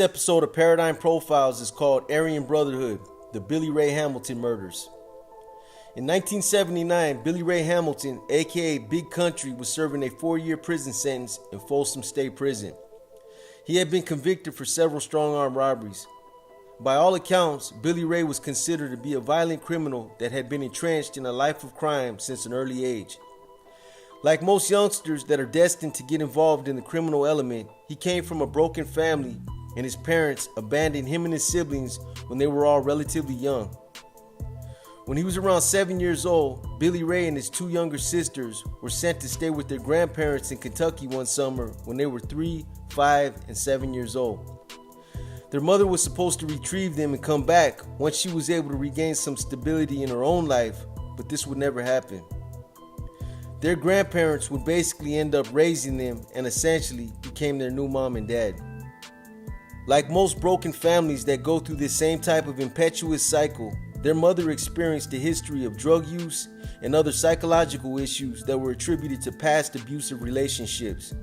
episode of Paradigm Profiles is called Aryan Brotherhood, the Billy Ray Hamilton murders. In 1979, Billy Ray Hamilton, aka Big Country, was serving a 4-year prison sentence in Folsom State Prison. He had been convicted for several strong-arm robberies. By all accounts, Billy Ray was considered to be a violent criminal that had been entrenched in a life of crime since an early age. Like most youngsters that are destined to get involved in the criminal element, he came from a broken family and his parents abandoned him and his siblings when they were all relatively young. When he was around 7 years old, Billy Ray and his 2 younger sisters were sent to stay with their grandparents in Kentucky one summer when they were 3, 5, and 7 years old. Their mother was supposed to retrieve them and come back once she was able to regain some stability in her own life, but this would never happen. Their grandparents would basically end up raising them and essentially became their new mom and dad. Like most broken families that go through this same type of impetuous cycle, their mother experienced a history of drug use and other psychological issues that were attributed to past abusive relationships.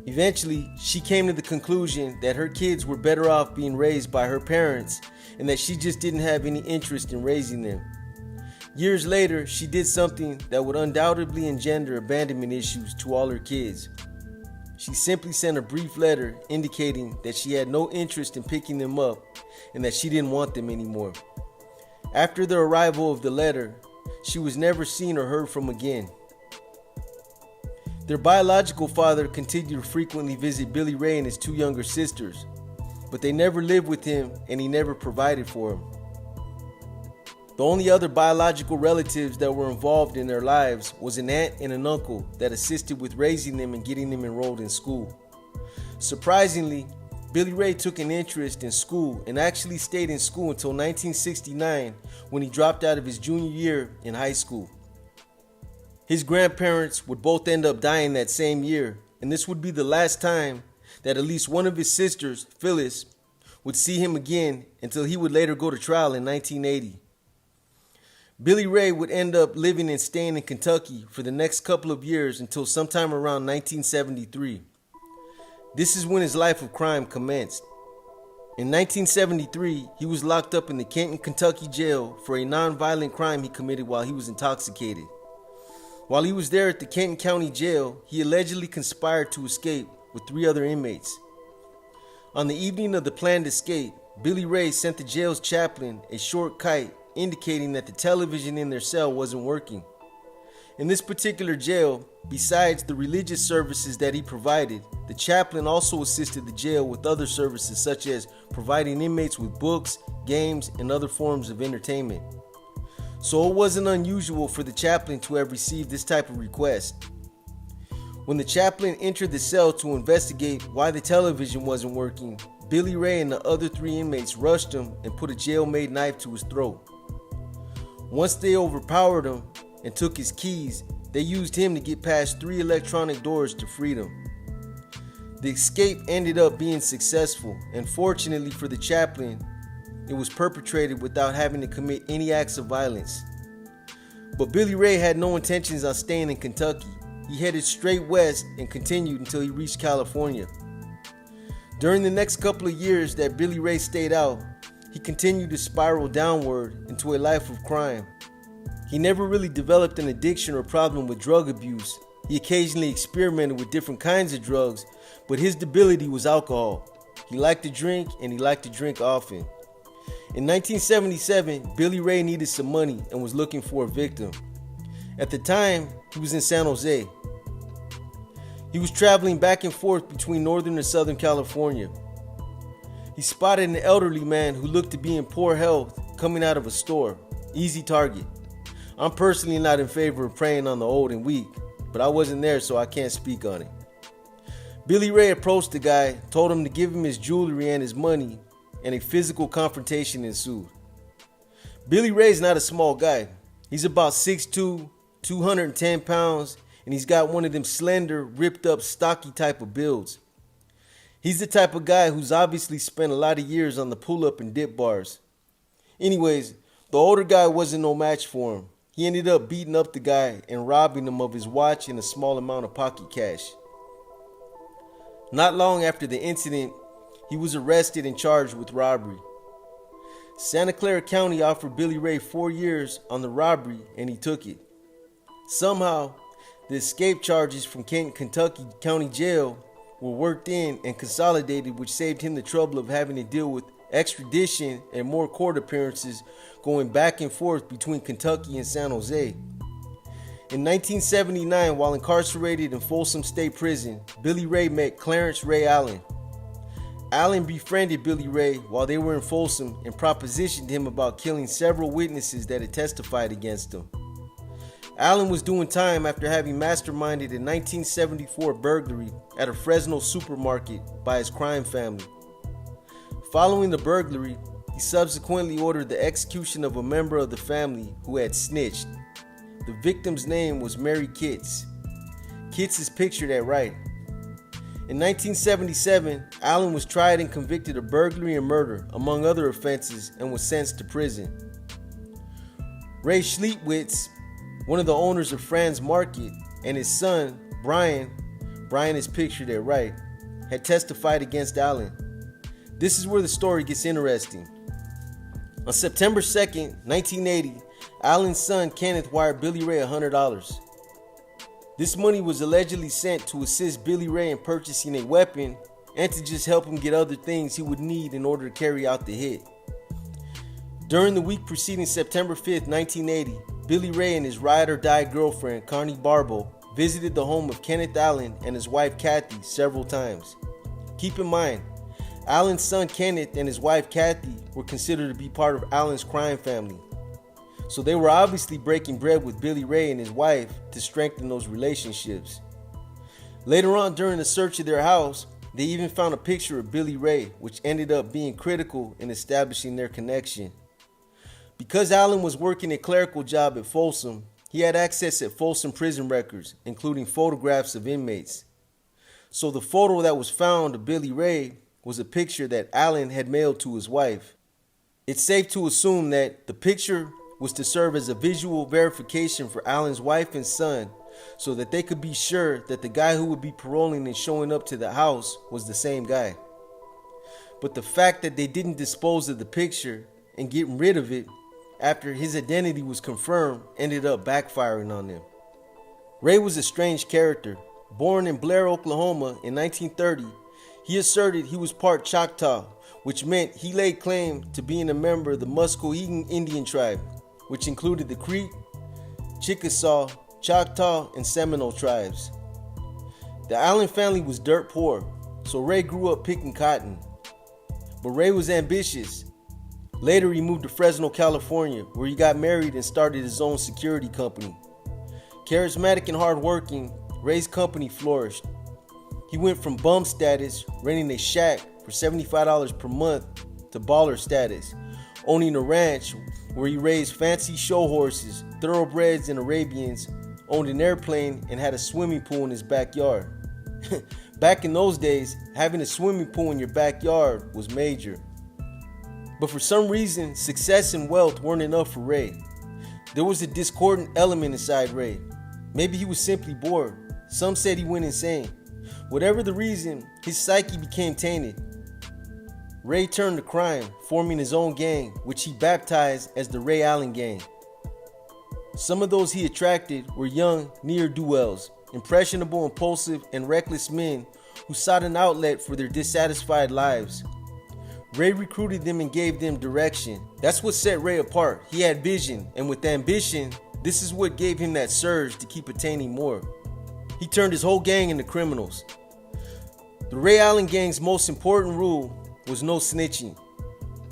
Eventually, she came to the conclusion that her kids were better off being raised by her parents and that she just didn't have any interest in raising them. Years later, she did something that would undoubtedly engender abandonment issues to all her kids. She simply sent a brief letter indicating that she had no interest in picking them up and that she didn't want them anymore. After the arrival of the letter, she was never seen or heard from again. Their biological father continued to frequently visit Billy Ray and his 2 younger sisters, but they never lived with him and he never provided for them. The only other biological relatives that were involved in their lives was an aunt and an uncle that assisted with raising them and getting them enrolled in school. Surprisingly, Billy Ray took an interest in school and actually stayed in school until 1969 when he dropped out of his junior year in high school. His grandparents would both end up dying that same year, and this would be the last time that at least one of his sisters, Phyllis, would see him again until he would later go to trial in 1980. Billy Ray would end up living and staying in Kentucky for the next couple of years until sometime around 1973. This is when his life of crime commenced. In 1973, he was locked up in the Kenton, Kentucky jail for a non-violent crime he committed while he was intoxicated. While he was there at the Kenton County Jail, he allegedly conspired to escape with 3 other inmates. On the evening of the planned escape, Billy Ray sent the jail's chaplain a short kite indicating that the television in their cell wasn't working. In this particular jail, besides the religious services that he provided, the chaplain also assisted the jail with other services such as providing inmates with books, games, and other forms of entertainment. So it wasn't unusual for the chaplain to have received this type of request. When the chaplain entered the cell to investigate why the television wasn't working, Billy Ray and the other 3 inmates rushed him and put a jail-made knife to his throat. Once they overpowered him and took his keys, they used him to get past 3 electronic doors to freedom. The escape ended up being successful, and fortunately for the chaplain, it was perpetrated without having to commit any acts of violence. But Billy Ray had no intentions on staying in Kentucky. He headed straight west and continued until he reached California. During the next couple of years that Billy Ray stayed out, he continued to spiral downward into a life of crime. He never really developed an addiction or problem with drug abuse. He occasionally experimented with different kinds of drugs, but his debility was alcohol. He liked to drink, and he liked to drink often. In 1977, Billy Ray needed some money and was looking for a victim. At the time, he was in San Jose. He was traveling back and forth between Northern and Southern California. He spotted an elderly man who looked to be in poor health coming out of a store. Easy target. I'm personally not in favor of preying on the old and weak, but I wasn't there, so I can't speak on it. Billy Ray approached the guy, told him to give him his jewelry and his money, and a physical confrontation ensued. Billy Ray's not a small guy. He's about 6'2", 210 pounds, and he's got one of them slender, ripped up, stocky type of builds. He's the type of guy who's obviously spent a lot of years on the pull-up and dip bars. Anyways, the older guy wasn't no match for him. He ended up beating up the guy and robbing him of his watch and a small amount of pocket cash. Not long after the incident, He was arrested and charged with robbery. Santa Clara County offered Billy Ray 4 years on the robbery, and he took it. Somehow, the escape charges from Kentucky County Jail were worked in and consolidated, which saved him the trouble of having to deal with extradition and more court appearances going back and forth between Kentucky and San Jose. In 1979, while incarcerated in Folsom State Prison, Billy Ray met Clarence Ray Allen. Allen befriended Billy Ray while they were in Folsom and propositioned him about killing several witnesses that had testified against him. Allen was doing time after having masterminded a 1974 burglary at a Fresno supermarket by his crime family. Following the burglary, he subsequently ordered the execution of a member of the family who had snitched. The victim's name was Mary Kitts. Kitts is pictured at right. In 1977, Allen was tried and convicted of burglary and murder, among other offenses, and was sentenced to prison. Ray Schlietwitz, one of the owners of Franz Market, and his son, Brian is pictured at right, had testified against Allen. This is where the story gets interesting. On September 2nd, 1980, Allen's son Kenneth wired Billy Ray $100. This money was allegedly sent to assist Billy Ray in purchasing a weapon and to just help him get other things he would need in order to carry out the hit. During the week preceding September 5th, 1980, Billy Ray and his ride-or-die girlfriend, Connie Barbo, visited the home of Kenneth Allen and his wife Kathy several times. Keep in mind, Allen's son Kenneth and his wife Kathy were considered to be part of Allen's crime family. So they were obviously breaking bread with Billy Ray and his wife to strengthen those relationships. Later on during the search of their house, they even found a picture of Billy Ray, which ended up being critical in establishing their connection. Because Allen was working a clerical job at Folsom, he had access at Folsom prison records, including photographs of inmates. So the photo that was found of Billy Ray was a picture that Allen had mailed to his wife. It's safe to assume that the picture was to serve as a visual verification for Allen's wife and son so that they could be sure that the guy who would be paroling and showing up to the house was the same guy. But the fact that they didn't dispose of the picture and get rid of it after his identity was confirmed ended up backfiring on them. Ray was a strange character. Born in Blair, Oklahoma in 1930, he asserted he was part Choctaw, which meant he laid claim to being a member of the Muscoetan Indian tribe, which included the Creek, Chickasaw, Choctaw, and Seminole tribes. The Allen family was dirt poor, so Ray grew up picking cotton. But Ray was ambitious. Later he moved to Fresno, California, where he got married and started his own security company. Charismatic and hardworking, Ray's company flourished. He went from bum status, renting a shack for $75 per month, to baller status, owning a ranch where he raised fancy show horses, thoroughbreds, and Arabians, owned an airplane, and had a swimming pool in his backyard. Back in those days, having a swimming pool in your backyard was major. But for some reason, success and wealth weren't enough for Ray. There was a discordant element inside Ray. Maybe he was simply bored. Some said he went insane. Whatever the reason, his psyche became tainted. Ray turned to crime, forming his own gang, which he baptized as the Ray Allen Gang. Some of those he attracted were young ne'er-do-wells, impressionable, impulsive, and reckless men who sought an outlet for their dissatisfied lives. Ray recruited them and gave them direction. That's what set Ray apart. He had vision, and with ambition, this is what gave him that surge to keep attaining more. He turned his whole gang into criminals. The Ray Allen Gang's most important rule was no snitching.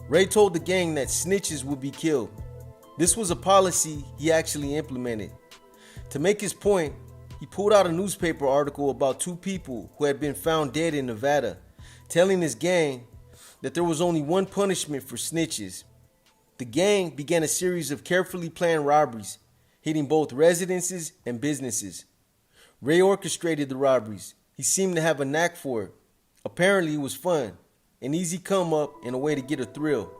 Ray told the gang that snitches would be killed. This was a policy he actually implemented. To make his point, he pulled out a newspaper article about 2 people who had been found dead in Nevada, telling his gang that there was only one punishment for snitches. The gang began a series of carefully planned robberies, hitting both residences and businesses. Ray orchestrated the robberies. He seemed to have a knack for it. Apparently it was fun, an easy come up and a way to get a thrill.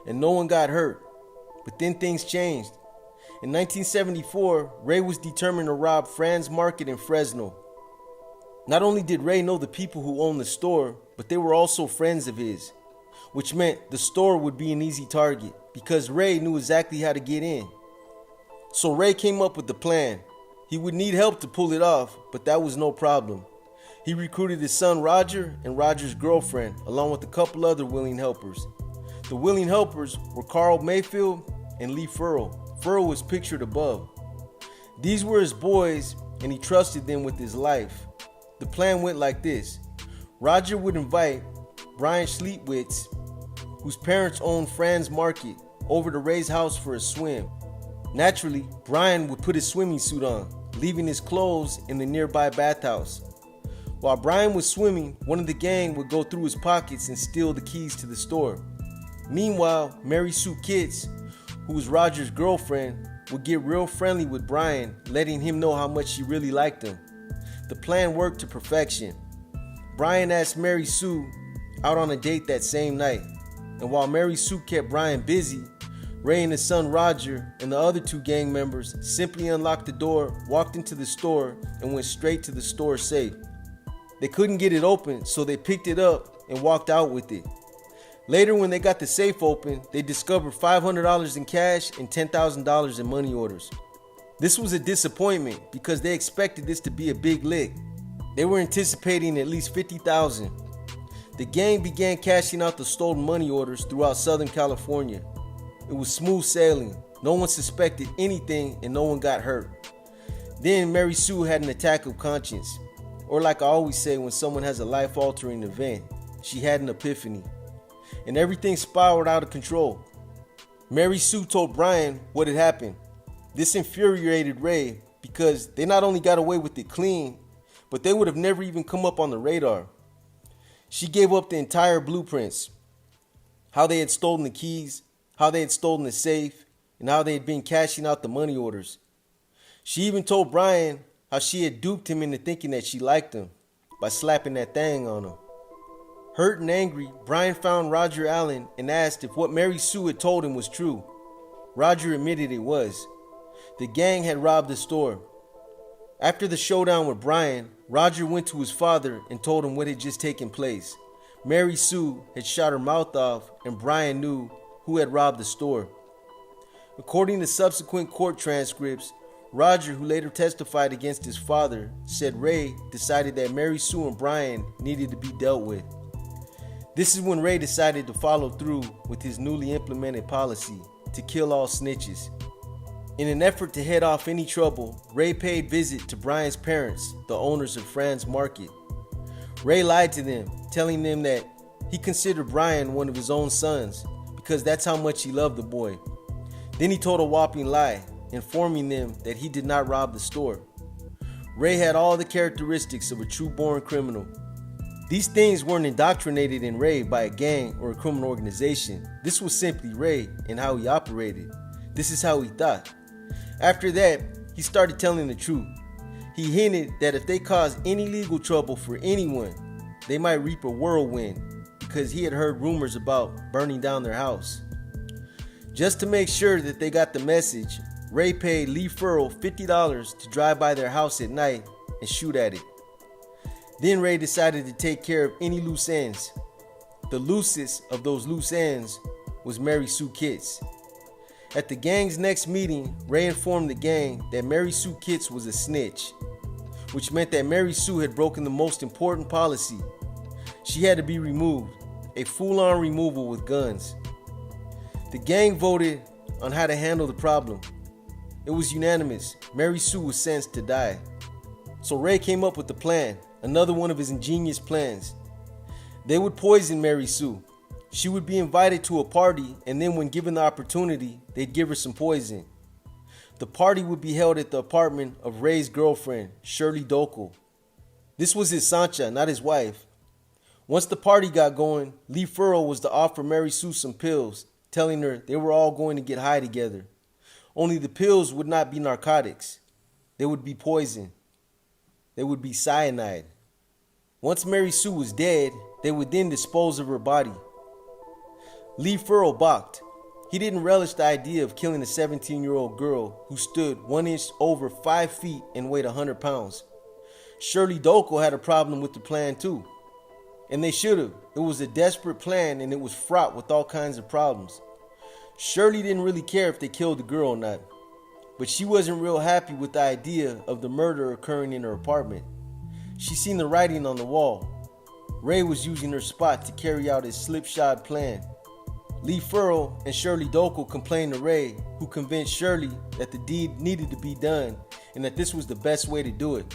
And no one got hurt. But then things changed. In 1974, Ray was determined to rob Franz Market in Fresno. Not only did Ray know the people who owned the store, but they were also friends of his, which meant the store would be an easy target because Ray knew exactly how to get in. So Ray came up with the plan. He would need help to pull it off, but that was no problem. He recruited his son Roger and Roger's girlfriend, along with a couple other willing helpers. The willing helpers were Carl Mayfield and Lee Furrow. Furrow was pictured above. These were his boys, and he trusted them with his life. The plan went like this. Roger would invite Brian Schlietwitz, whose parents owned Franz Market, over to Ray's house for a swim. Naturally, Brian would put his swimming suit on, leaving his clothes in the nearby bathhouse. While Brian was swimming, one of the gang would go through his pockets and steal the keys to the store. Meanwhile, Mary Sue Kitts, who was Roger's girlfriend, would get real friendly with Brian, letting him know how much she really liked him. The plan worked to perfection. Brian asked Mary Sue out on a date that same night, and while Mary Sue kept Brian busy, Ray and his son Roger and the other two gang members simply unlocked the door, walked into the store, and went straight to the store safe. They couldn't get it open, so they picked it up and walked out with it. Later, when they got the safe open, they discovered $500 in cash and $10,000 in money orders. This was a disappointment because they expected this to be a big lick. They were anticipating at least $50,000. The gang began cashing out the stolen money orders throughout Southern California. It was smooth sailing. No one suspected anything and no one got hurt. Then Mary Sue had an attack of conscience. Or like I always say when someone has a life-altering event, she had an epiphany. And everything spiraled out of control. Mary Sue told Brian what had happened. This infuriated Ray because they not only got away with it clean, but they would have never even come up on the radar. She gave up the entire blueprints, how they had stolen the keys, how they had stolen the safe, and how they had been cashing out the money orders. She even told Brian how she had duped him into thinking that she liked him by slapping that thing on him. Hurt and angry, Brian found Roger Allen and asked if what Mary Sue had told him was true. Roger admitted it was. The gang had robbed the store. After the showdown with Brian, Roger went to his father and told him what had just taken place. Mary Sue had shot her mouth off and Brian knew who had robbed the store. According to subsequent court transcripts, Roger, who later testified against his father, said Ray decided that Mary Sue and Brian needed to be dealt with. This is when Ray decided to follow through with his newly implemented policy to kill all snitches. In an effort to head off any trouble, Ray paid visit to Brian's parents, the owners of Franz Market. Ray lied to them, telling them that he considered Brian one of his own sons because that's how much he loved the boy. Then he told a whopping lie, informing them that he did not rob the store. Ray had all the characteristics of a true-born criminal. These things weren't indoctrinated in Ray by a gang or a criminal organization. This was simply Ray and how he operated. This is how he thought. After that, he started telling the truth. He hinted that if they caused any legal trouble for anyone, they might reap a whirlwind because he had heard rumors about burning down their house. Just to make sure that they got the message, Ray paid Lee Furrow $50 to drive by their house at night and shoot at it. Then Ray decided to take care of any loose ends. The loosest of those loose ends was Mary Sue Kitts. At the gang's next meeting, Ray informed the gang that Mary Sue Kitts was a snitch, which meant that Mary Sue had broken the most important policy. She had to be removed, a full-on removal with guns. The gang voted on how to handle the problem. It was unanimous. Mary Sue was sentenced to die. So Ray came up with the plan, another one of his ingenious plans. They would poison Mary Sue. She would be invited to a party, and then when given the opportunity, they'd give her some poison. The party would be held at the apartment of Ray's girlfriend, Shirley Dokel. This was his Sancha, not his wife. Once the party got going, Lee Furrow was to offer Mary Sue some pills, telling her they were all going to get high together. Only the pills would not be narcotics. They would be poison. They would be cyanide. Once Mary Sue was dead, they would then dispose of her body. Lee Furrow balked. He didn't relish the idea of killing a 17-year-old girl who stood 1 inch over 5 feet and weighed 100 pounds. Shirley Dokel had a problem with the plan too. And they should have. It was a desperate plan and it was fraught with all kinds of problems. Shirley didn't really care if they killed the girl or not, but she wasn't real happy with the idea of the murder occurring in her apartment. She seen the writing on the wall. Ray was using her spot to carry out his slipshod plan. Lee Furrow and Shirley Dokel complained to Ray, who convinced Shirley that the deed needed to be done and that this was the best way to do it.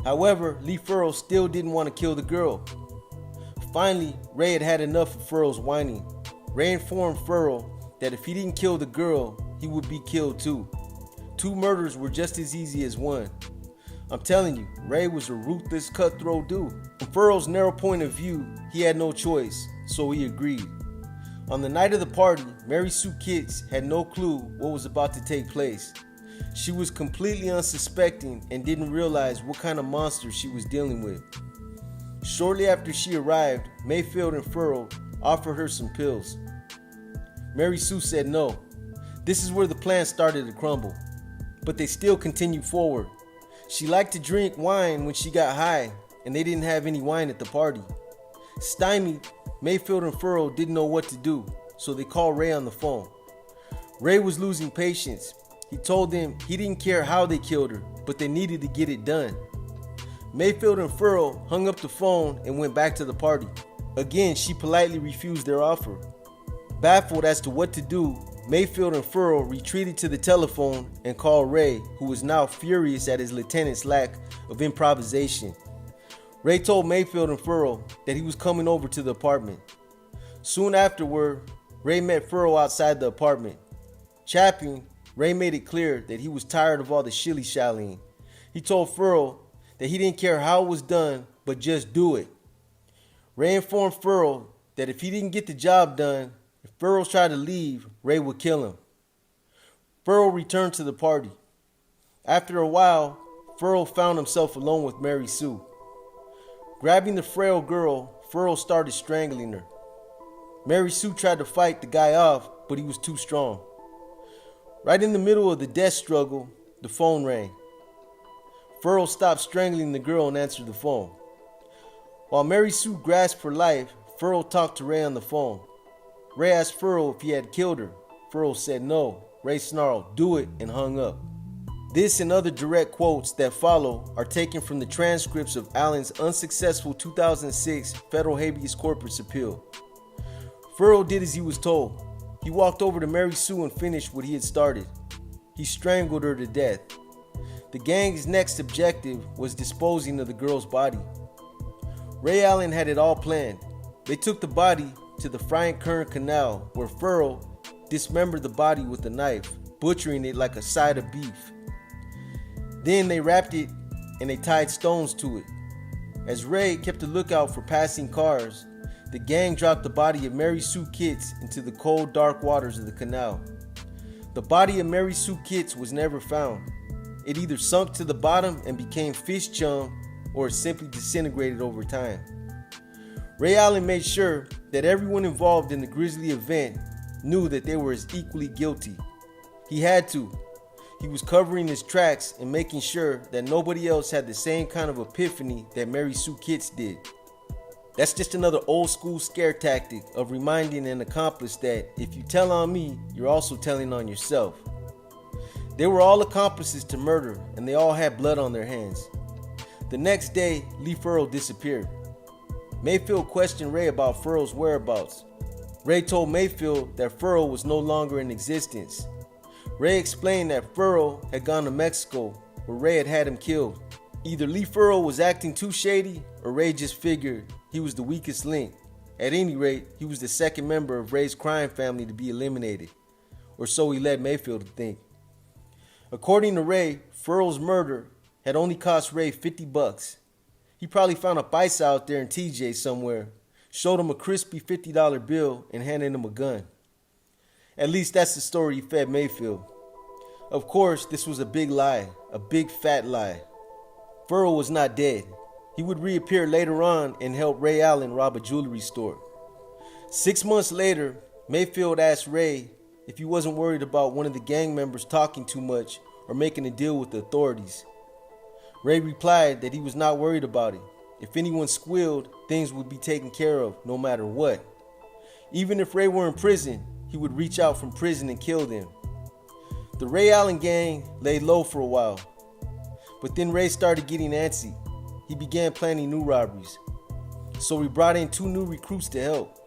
However, Lee Furrow still didn't want to kill the girl. Finally, Ray had had enough of Furrow's whining. Ray informed Furrow that if he didn't kill the girl, he would be killed too. 2 murders were just as easy as 1. I'm telling you, Ray was a ruthless, cutthroat dude. From Furrow's narrow point of view, he had no choice, so he agreed. On the night of the party, Mary Sue Kitts had no clue what was about to take place. She was completely unsuspecting and didn't realize what kind of monster she was dealing with. Shortly after she arrived, Mayfield and Furrow offered her some pills. Mary Sue said no. This is where the plan started to crumble. But they still continued forward. She liked to drink wine when she got high, and they didn't have any wine at the party. Stymied, Mayfield and Furrow didn't know what to do, so they called Ray on the phone. Ray was losing patience. He told them he didn't care how they killed her, but they needed to get it done. Mayfield and Furrow hung up the phone and went back to the party. Again, she politely refused their offer. Baffled as to what to do, Mayfield and Furrow retreated to the telephone and called Ray, who was now furious at his lieutenant's lack of improvisation. Ray told Mayfield and Furrow that he was coming over to the apartment. Soon afterward, Ray met Furrow outside the apartment. Chapping, Ray made it clear that he was tired of all the shilly-shallying. He told Furrow that he didn't care how it was done, but just do it. Ray informed Furrow that if he didn't get the job done, if Furrow tried to leave, Ray would kill him. Furrow returned to the party. After a while, Furrow found himself alone with Mary Sue. Grabbing the frail girl, Furrow started strangling her. Mary Sue tried to fight the guy off, but he was too strong. Right in the middle of the death struggle, the phone rang. Furrow stopped strangling the girl and answered the phone. While Mary Sue grasped for life, Furrow talked to Ray on the phone. Ray asked Furrow if he had killed her. Furrow said no. Ray snarled, "Do it," and hung up. This and other direct quotes that follow are taken from the transcripts of Allen's unsuccessful 2006 federal habeas corpus appeal. Furrow did as he was told. He walked over to Mary Sue and finished what he had started. He strangled her to death. The gang's next objective was disposing of the girl's body. Ray Allen had it all planned. They took the body to the Frying Current Canal, where Furrow dismembered the body with a knife, butchering it like a side of beef. Then they wrapped it and they tied stones to it. As Ray kept a lookout for passing cars, the gang dropped the body of Mary Sue Kitts into the cold, dark waters of the canal. The body of Mary Sue Kitts was never found. It either sunk to the bottom and became fish chum, or it simply disintegrated over time. Ray Allen made sure that everyone involved in the grisly event knew that they were as equally guilty. He had to. He was covering his tracks and making sure that nobody else had the same kind of epiphany that Mary Sue Kitts did. That's just another old school scare tactic of reminding an accomplice that if you tell on me, you're also telling on yourself. They were all accomplices to murder, and they all had blood on their hands. The next day, Lee Furrow disappeared. Mayfield questioned Ray about Furrow's whereabouts. Ray told Mayfield that Furrow was no longer in existence. Ray explained that Furrow had gone to Mexico, where Ray had had him killed. Either Lee Furrow was acting too shady, or Ray just figured he was the weakest link. At any rate, he was the second member of Ray's crime family to be eliminated, or so he led Mayfield to think. According to Ray, Furrow's murder had only cost Ray $50. He probably found a paisa out there in TJ somewhere, showed him a crispy $50 bill, and handed him a gun. At least that's the story he fed Mayfield. Of course, this was a big lie, a big fat lie. Furrow was not dead. He would reappear later on and help Ray Allen rob a jewelry store. 6 months later, Mayfield asked Ray if he wasn't worried about one of the gang members talking too much or making a deal with the authorities. Ray replied that he was not worried about it. If anyone squealed, things would be taken care of no matter what. Even if Ray were in prison, he would reach out from prison and kill them. The Ray Allen gang laid low for a while, but then Ray started getting antsy. He began planning new robberies. So he brought in 2 new recruits to help.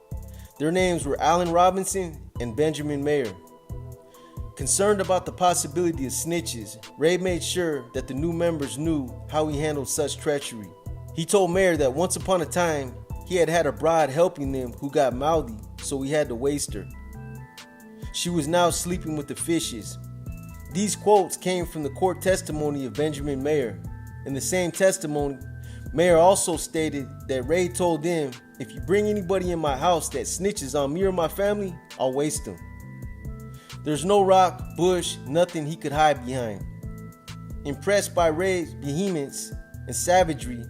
Their names were Allen Robinson and Benjamin Mayer. Concerned about the possibility of snitches, Ray made sure that the new members knew how he handled such treachery. He told Mayer that once upon a time, he had had a bride helping them who got mouthy, so he had to waste her. She was now sleeping with the fishes. These quotes came from the court testimony of Benjamin Mayer. In the same testimony, Mayer also stated that Ray told them, "If you bring anybody in my house that snitches on me or my family, I'll waste them." There's no rock, bush, nothing he could hide behind. Impressed by Ray's vehemence and savagery,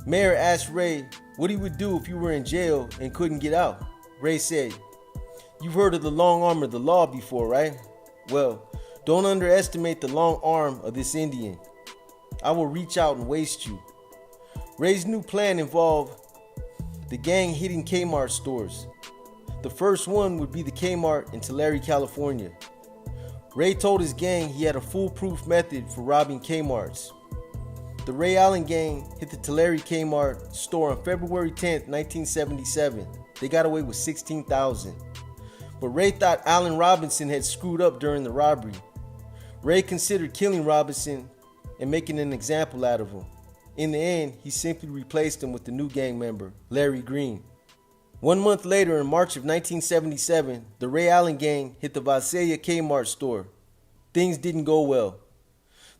Mayer asked Ray what he would do if you were in jail and couldn't get out. Ray said, "You've heard of the long arm of the law before, right? Well, don't underestimate the long arm of this Indian. I will reach out and waste you." Ray's new plan involved the gang hitting Kmart stores. The first one would be the Kmart in Tulare, California. Ray told his gang he had a foolproof method for robbing Kmarts. The Ray Allen gang hit the Tulare Kmart store on February 10, 1977. They got away with $16,000. But Ray thought Allen Robinson had screwed up during the robbery. Ray considered killing Robinson and making an example out of him. In the end, he simply replaced him with the new gang member, Larry Green. 1 month later, in March of 1977, the Ray Allen gang hit the Visalia Kmart store. Things didn't go well.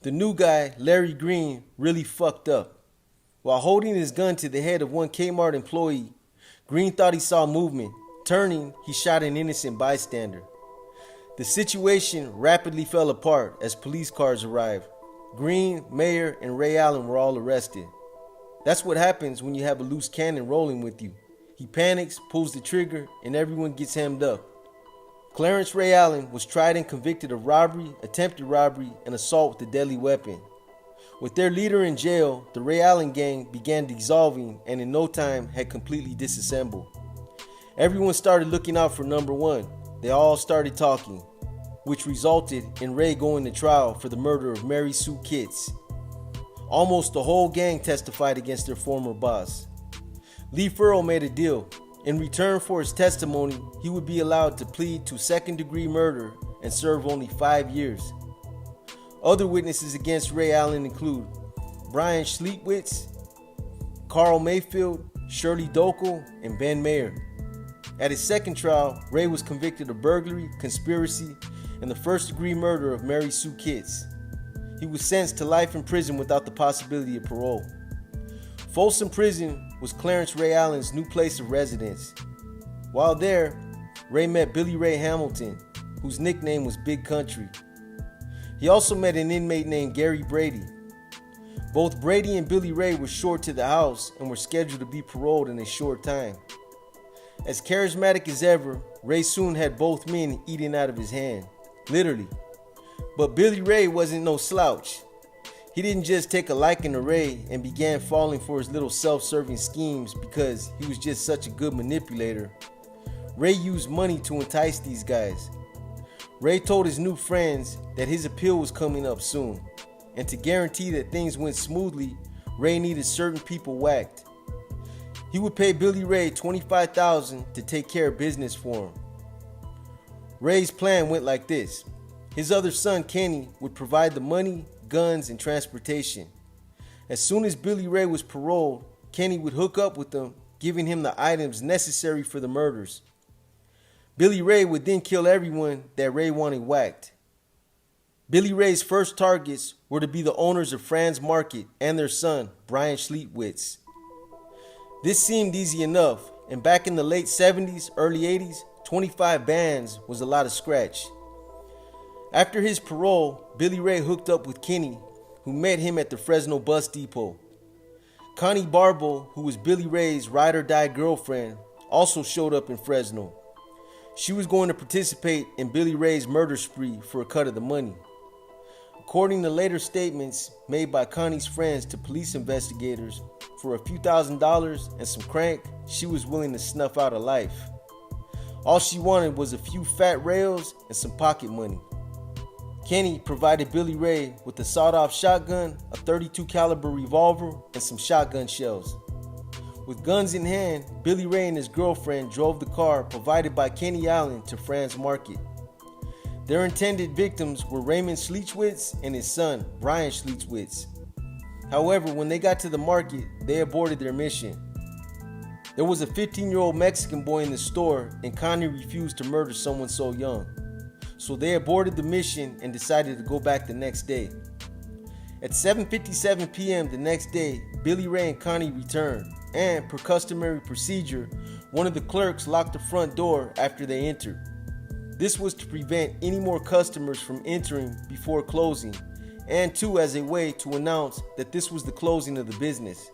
The new guy, Larry Green, really fucked up. While holding his gun to the head of one Kmart employee, Green thought he saw movement. Turning, he shot an innocent bystander. The situation rapidly fell apart as police cars arrived. Green, Mayer, and Ray Allen were all arrested. That's what happens when you have a loose cannon rolling with you. He panics, pulls the trigger, and everyone gets hemmed up. Clarence Ray Allen was tried and convicted of robbery, attempted robbery, and assault with a deadly weapon. With their leader in jail, the Ray Allen gang began dissolving and in no time had completely disassembled. Everyone started looking out for number one. They all started talking, which resulted in Ray going to trial for the murder of Mary Sue Kitts. Almost the whole gang testified against their former boss. Lee Furrow made a deal. In return for his testimony, he would be allowed to plead to second-degree murder and serve only 5 years. Other witnesses against Ray Allen include Brian Schleitwitz, Carl Mayfield, Shirley Dokel, and Ben Mayer. At his second trial, Ray was convicted of burglary, conspiracy, and the first-degree murder of Mary Sue Kitts. He was sentenced to life in prison without the possibility of parole. Folsom Prison was Clarence Ray Allen's new place of residence. While there, Ray met Billy Ray Hamilton, whose nickname was Big Country. He also met an inmate named Gary Brady. Both Brady and Billy Ray were short to the house and were scheduled to be paroled in a short time. As charismatic as ever, Ray soon had both men eating out of his hand, literally. But Billy Ray wasn't no slouch. He didn't just take a liking to Ray and began falling for his little self-serving schemes because he was just such a good manipulator. Ray used money to entice these guys. Ray told his new friends that his appeal was coming up soon, and to guarantee that things went smoothly, Ray needed certain people whacked. He would pay Billy Ray $25,000 to take care of business for him. Ray's plan went like this. His other son, Kenny, would provide the money, guns, and transportation. As soon as Billy Ray was paroled, Kenny would hook up with them, giving him the items necessary for the murders. Billy Ray would then kill everyone that Ray wanted whacked. Billy Ray's first targets were to be the owners of Franz Market and their son, Brian Schleitwitz. This seemed easy enough, and back in the late 70s, early 80s, 25 bands was a lot of scratch. After his parole, Billy Ray hooked up with Kenny, who met him at the Fresno bus depot. Connie Barbo, who was Billy Ray's ride-or-die girlfriend, also showed up in Fresno. She was going to participate in Billy Ray's murder spree for a cut of the money. According to later statements made by Connie's friends to police investigators, for a few $1,000s and some crank, she was willing to snuff out a life. All she wanted was a few fat rails and some pocket money. Kenny provided Billy Ray with a sawed-off shotgun, a .32 caliber revolver, and some shotgun shells. With guns in hand, Billy Ray and his girlfriend drove the car provided by Kenny Allen to Franz Market. Their intended victims were Raymond Schlichtwitz and his son, Brian Schlichtwitz. However, when they got to the market, they aborted their mission. There was a 15-year-old Mexican boy in the store, and Connie refused to murder someone so young. So they aborted the mission and decided to go back the next day. At 7:57 p.m. the next day, Billy Ray and Connie returned, and per customary procedure, one of the clerks locked the front door after they entered. This was to prevent any more customers from entering before closing, and two, as a way to announce that this was the closing of the business.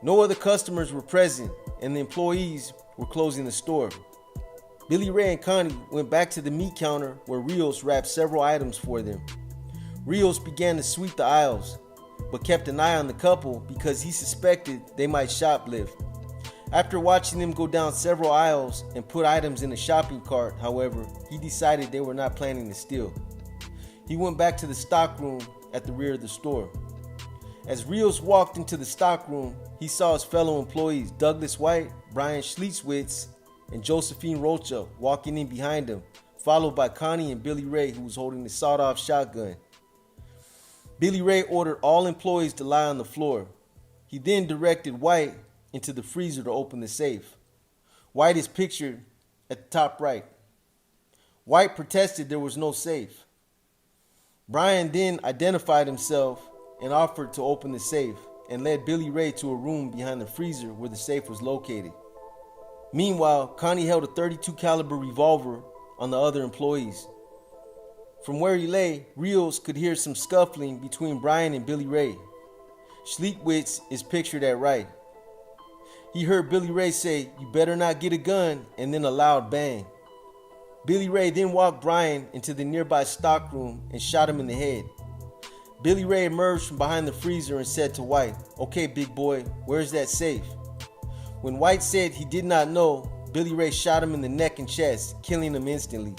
No other customers were present, and the employees were closing the store. Billy Ray and Connie went back to the meat counter where Rios wrapped several items for them. Rios began to sweep the aisles, but kept an eye on the couple because he suspected they might shoplift. After watching them go down several aisles and put items in a shopping cart, however, he decided they were not planning to steal. He went back to the stock room at the rear of the store. As Rios walked into the stock room, he saw his fellow employees Douglas White, Brian Schlichtwitz, and Josephine Rocha walking in behind him, followed by Connie and Billy Ray, who was holding the sawed-off shotgun. Billy Ray ordered all employees to lie on the floor. He then directed White into the freezer to open the safe. White is pictured at the top right. White protested there was no safe. Brian then identified himself and offered to open the safe and led Billy Ray to a room behind the freezer where the safe was located. Meanwhile, Connie held a .32 caliber revolver on the other employees. From where he lay, Rios could hear some scuffling between Brian and Billy Ray. Schlichtwitz is pictured at right. He heard Billy Ray say, "You better not get a gun," and then a loud bang. Billy Ray then walked Brian into the nearby stockroom and shot him in the head. Billy Ray emerged from behind the freezer and said to White, "Okay, big boy, where's that safe?" When White said he did not know, Billy Ray shot him in the neck and chest, killing him instantly.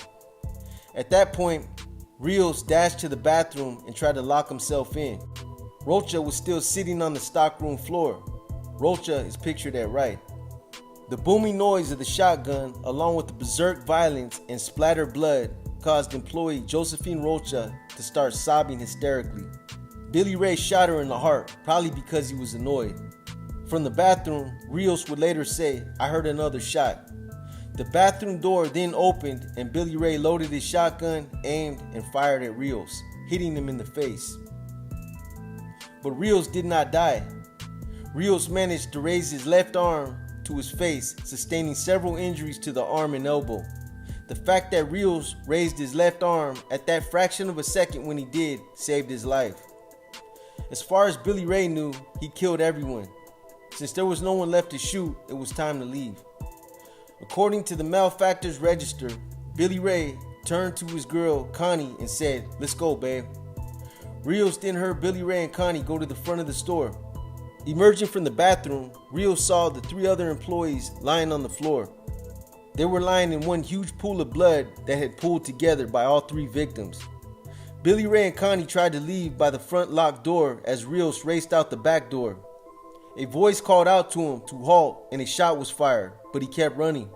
At that point, Rios dashed to the bathroom and tried to lock himself in. Rocha was still sitting on the stockroom floor. Rocha is pictured at right. The booming noise of the shotgun, along with the berserk violence and splattered blood, caused employee Josephine Rocha to start sobbing hysterically. Billy Ray shot her in the heart, probably because he was annoyed. From the bathroom, Rios would later say, "I heard another shot." The bathroom door then opened and Billy Ray loaded his shotgun, aimed, and fired at Rios, hitting him in the face. But Rios did not die. Rios managed to raise his left arm to his face, sustaining several injuries to the arm and elbow. The fact that Rios raised his left arm at that fraction of a second when he did saved his life. As far as Billy Ray knew, he killed everyone. Since there was no one left to shoot, it was time to leave. According to the malefactors register, Billy Ray turned to his girl Connie and said, "Let's go, babe." Rios then heard Billy Ray and Connie go to the front of the store. Emerging from the bathroom, Rios saw the three other employees lying on the floor. They were lying in one huge pool of blood that had pooled together by all three victims. Billy Ray and Connie tried to leave by the front locked door as Rios raced out the back door. A voice called out to him to halt and a shot was fired, but he kept running.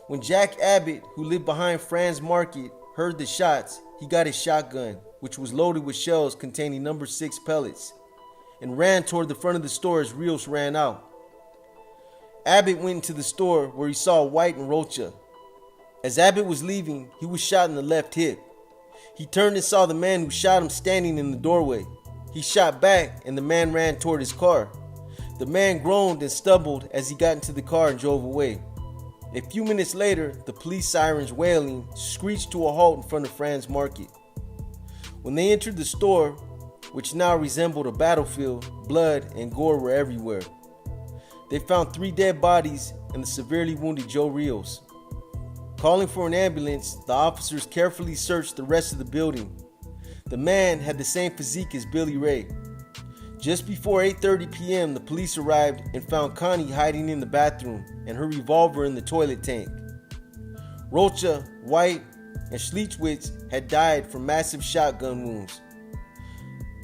When Jack Abbott, who lived behind Franz Market, heard the shots, he got his shotgun, which was loaded with shells containing number 6 pellets, and ran toward the front of the store as Rios ran out. Abbott went into the store where he saw White and Rocha. As Abbott was leaving, he was shot in the left hip. He turned and saw the man who shot him standing in the doorway. He shot back and the man ran toward his car. The man groaned and stumbled as he got into the car and drove away. A few minutes later, the police sirens wailing screeched to a halt in front of Franz Market. When they entered the store, which now resembled a battlefield, blood and gore were everywhere. They found 3 dead bodies and the severely wounded Joe Rios. Calling for an ambulance, the officers carefully searched the rest of the building. The man had the same physique as Billy Ray. Just before 8:30 p.m., the police arrived and found Connie hiding in the bathroom and her revolver in the toilet tank. Rocha, White, and Schlichtwitz had died from massive shotgun wounds.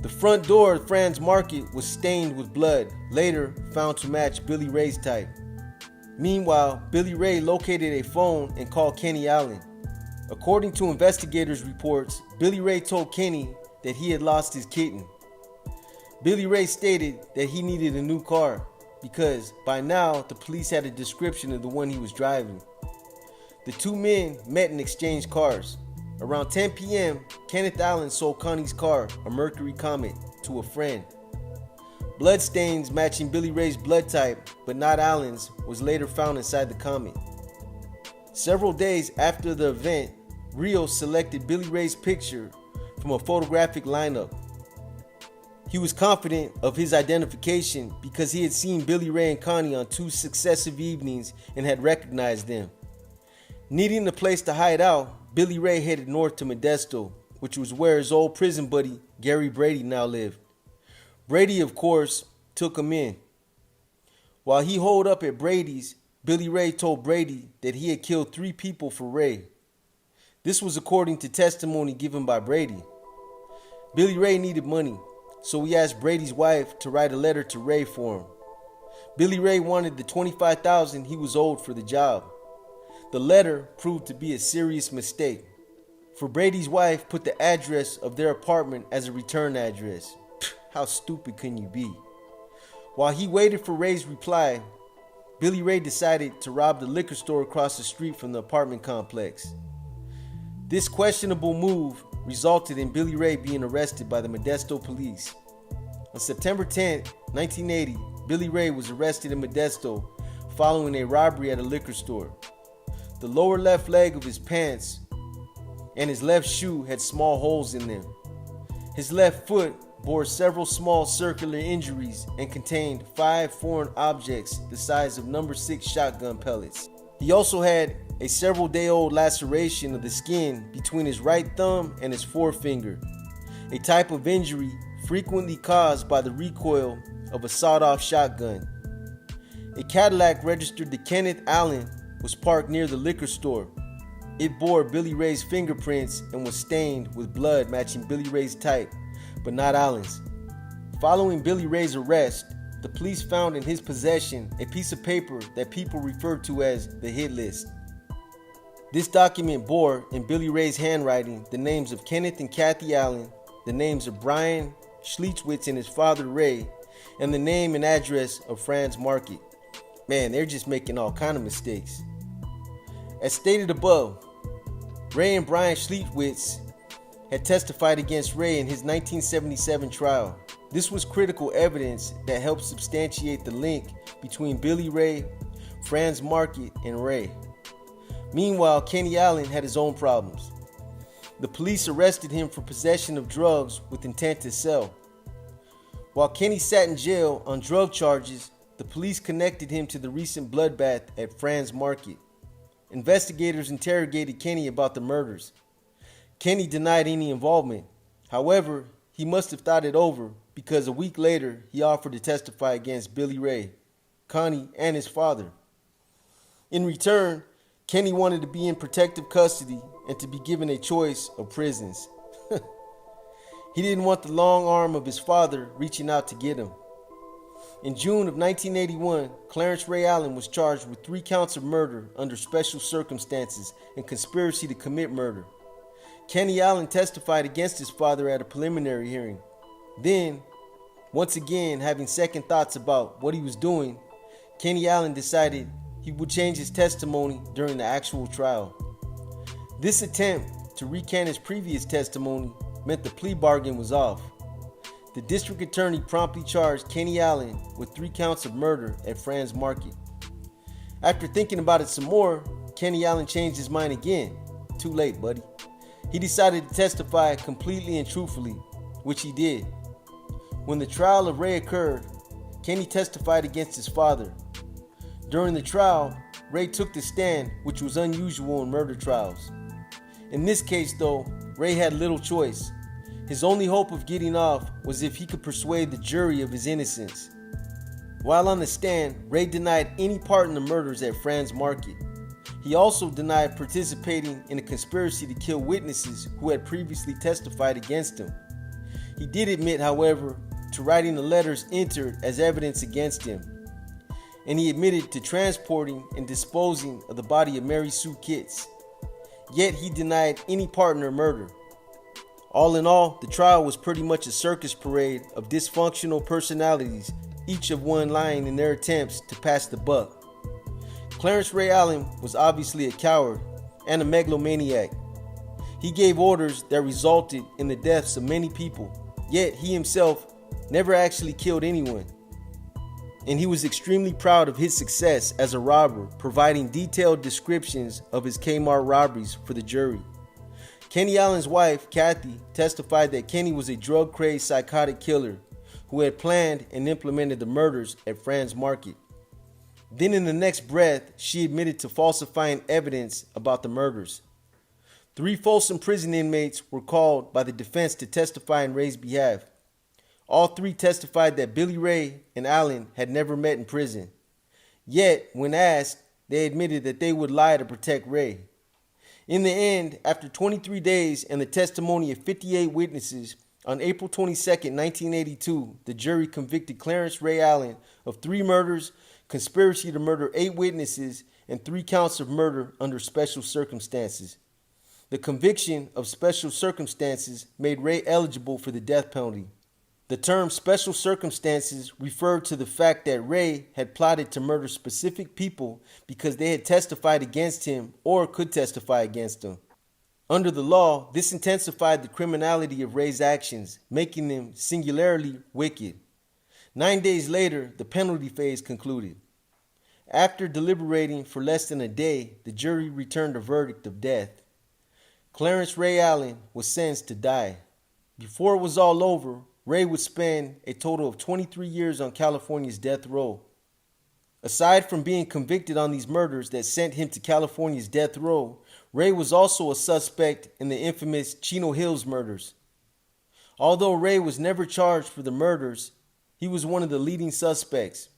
The front door of Franz Market was stained with blood, later found to match Billy Ray's type. Meanwhile, Billy Ray located a phone and called Kenny Allen. According to investigators' reports, Billy Ray told Kenny that he had lost his kitten. Billy Ray stated that he needed a new car because by now the police had a description of the one he was driving. The two men met and exchanged cars. Around 10 p.m., Kenneth Allen sold Connie's car, a Mercury Comet, to a friend. Bloodstains matching Billy Ray's blood type, but not Allen's, was later found inside the Comet. Several days after the event, Rios selected Billy Ray's picture from a photographic lineup. He was confident of his identification because he had seen Billy Ray and Connie on 2 successive evenings and had recognized them. Needing a place to hide out, Billy Ray headed north to Modesto, which was where his old prison buddy Gary Brady now lived. Brady, of course, took him in. While he holed up at Brady's, Billy Ray told Brady that he had killed 3 people for Ray. This was according to testimony given by Brady. Billy Ray needed money, so he asked Brady's wife to write a letter to Ray for him. Billy Ray wanted the $25,000 he was owed for the job. The letter proved to be a serious mistake, for Brady's wife put the address of their apartment as a return address. How stupid can you be? While he waited for Ray's reply, Billy Ray decided to rob the liquor store across the street from the apartment complex. This questionable move resulted in Billy Ray being arrested by the Modesto police. On September 10, 1980, Billy Ray was arrested in Modesto following a robbery at a liquor store. The lower left leg of his pants and his left shoe had small holes in them. His left foot bore several small circular injuries and contained 5 foreign objects the size of number 6 shotgun pellets. He also had a several-day-old laceration of the skin between his right thumb and his forefinger, a type of injury frequently caused by the recoil of a sawed-off shotgun. A Cadillac registered to Kenneth Allen was parked near the liquor store. It bore Billy Ray's fingerprints and was stained with blood matching Billy Ray's type, but not Allen's. Following Billy Ray's arrest, the police found in his possession a piece of paper that people referred to as the hit list. This document bore, in Billy Ray's handwriting, the names of Kenneth and Kathy Allen, the names of Brian Schlichtwitz and his father Ray, and the name and address of Franz Market. Man, they're just making all kind of mistakes. As stated above, Ray and Brian Schlichtwitz had testified against Ray in his 1977 trial. This was critical evidence that helped substantiate the link between Billy Ray, Franz Market, and Ray. Meanwhile, Kenny Allen had his own problems. The police arrested him for possession of drugs with intent to sell. While Kenny sat in jail on drug charges, the police connected him to the recent bloodbath at Franz Market. Investigators interrogated Kenny about the murders. Kenny denied any involvement. However, he must have thought it over because a week later he offered to testify against Billy Ray, Connie, and his father. In return, Kenny wanted to be in protective custody and to be given a choice of prisons. He didn't want the long arm of his father reaching out to get him. In June of 1981, Clarence Ray Allen was charged with 3 counts of murder under special circumstances and conspiracy to commit murder. Kenny Allen testified against his father at a preliminary hearing. Then, once again having second thoughts about what he was doing, Kenny Allen decided he would change his testimony during the actual trial. This attempt to recant his previous testimony meant the plea bargain was off. The district attorney promptly charged Kenny Allen with 3 counts of murder at Franz Market. After thinking about it some more, Kenny Allen changed his mind again. Too late, buddy. He decided to testify completely and truthfully, which he did. When the trial of Ray occurred, Kenny testified against his father. During the trial, Ray took the stand, which was unusual in murder trials. In this case, though, Ray had little choice. His only hope of getting off was if he could persuade the jury of his innocence. While on the stand, Ray denied any part in the murders at Franz Market. He also denied participating in a conspiracy to kill witnesses who had previously testified against him. He did admit, however, to writing the letters entered as evidence against him, and he admitted to transporting and disposing of the body of Mary Sue Kitts. Yet he denied any part in her murder. All in all, the trial was pretty much a circus parade of dysfunctional personalities, each of one lying in their attempts to pass the buck. Clarence Ray Allen was obviously a coward and a megalomaniac. He gave orders that resulted in the deaths of many people, yet he himself never actually killed anyone. And he was extremely proud of his success as a robber, providing detailed descriptions of his Kmart robberies for the jury. Kenny Allen's wife, Kathy, testified that Kenny was a drug-crazed psychotic killer who had planned and implemented the murders at Franz Market. Then in the next breath, she admitted to falsifying evidence about the murders. 3 Folsom prison inmates were called by the defense to testify in Ray's behalf. All 3 testified that Billy Ray and Allen had never met in prison. Yet, when asked, they admitted that they would lie to protect Ray. In the end, after 23 days and the testimony of 58 witnesses, on April 22, 1982, the jury convicted Clarence Ray Allen of 3 murders, conspiracy to murder 8 witnesses, and 3 counts of murder under special circumstances. The conviction of special circumstances made Ray eligible for the death penalty. The term special circumstances referred to the fact that Ray had plotted to murder specific people because they had testified against him or could testify against him. Under the law, this intensified the criminality of Ray's actions, making them singularly wicked. 9 days later, the penalty phase concluded. After deliberating for less than a day, the jury returned a verdict of death. Clarence Ray Allen was sentenced to die. Before it was all over, Ray would spend a total of 23 years on California's death row. Aside from being convicted on these murders that sent him to California's death row, Ray was also a suspect in the infamous Chino Hills murders. Although Ray was never charged for the murders, he was one of the leading suspects.